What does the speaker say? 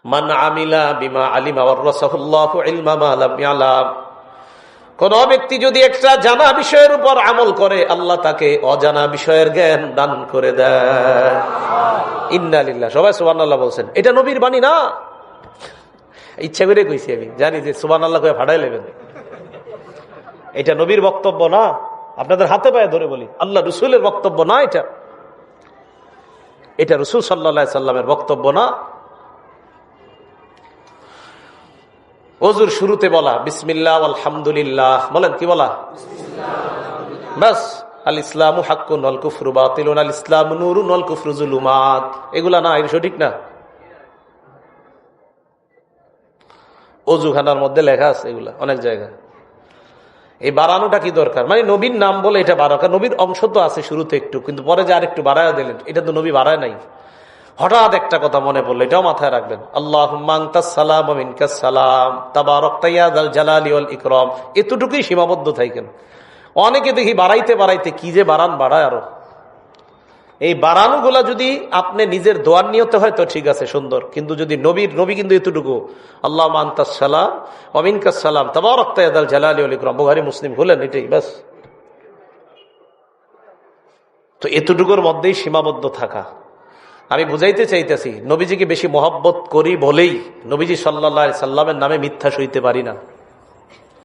মান আমিলা বিমা আলিমা ওয়ারাসাহুল্লাহু ইলমা মা লাম ইয়ালাম। কোন ব্যক্তি যদি একটা জানা বিষয়ের উপর আমল করে, আল্লাহ তাকে অজানা বিষয়ের জ্ঞান দান করে দেয়। ইন্না লিল্লাহ, সবাই সুবহানাল্লাহ বলছেন। এটা নবীর বাণী না, ইচ্ছা করে কইছি, আমি জানি যে সুবহানাল্লাহ কয়ে ফাটাই নেবেন। এটা নবীর বক্তব্য না, আপনাদের হাতে পায়ে ধরে বলি, আল্লাহ রসুলের বক্তব্য না, এটা রসুল সাল্লাল্লাহু আলাইহি সাল্লামের বক্তব্য না। ওযুর শুরুতে বলা বিসমিল্লাহ আলহামদুলিল্লাহ, বলেন কি বলা? বাস। আল ইসলামু হাক্কুন ওয়াল কুফরু বাতিলুন, আল ইসলামু নূরুন ওয়াল কুফরু যুলুমাত, এগুলা না, এটা সঠিক না। ওযুখানার মধ্যে লেখা আছে এগুলা অনেক জায়গায়। এই বাড়ানোটা কি দরকার? মানে নবীর নাম বলে এটা বাড়ানো, কারণ নবীর অংশ তো আছে শুরুতে একটু, কিন্তু পরে যে আরেকটু বাড়ায় দিলেন, এটা তো নবী বাড়ায় নাই। হঠাৎ একটা কথা মনে পড়লো, এটাও মাথায় রাখবেন। আল্লাহুম্মা আনতাস সালাম ওয়া মিনকাস সালাম তাবারাকতা ইয়া যাল জালালি ওয়াল ইকরাম, এতটুকুই সীমাবদ্ধ থাকেন। অনেকে দেখি বাড়াইতে বাড়াইতে কি যে বাড়ায় আরো। এই বাড়ানোগুলা যদি আপনি নিজের দোয়ার নিয়তে হয় তো ঠিক আছে, সুন্দর, কিন্তু যদি নবী কিন্তু এতটুকু, আল্লাহুম্মা আনতাস সালাম ওয়া মিনকাস সালাম তাবারাকতা ইয়া যাল জালালি ওয়াল ইকরাম, বুখারী মুসলিম খুলেন, এটাই বাস। তো এতটুকুর মধ্যেই সীমাবদ্ধ থাকা। আমি বুঝাইতে চাইতেছি, নবীজিকে বেশি মহব্বত করি বলেই নবীজি সাল্লাল্লাহু আলাইহি সাল্লামের নামে মিথ্যা সইতে পারি না।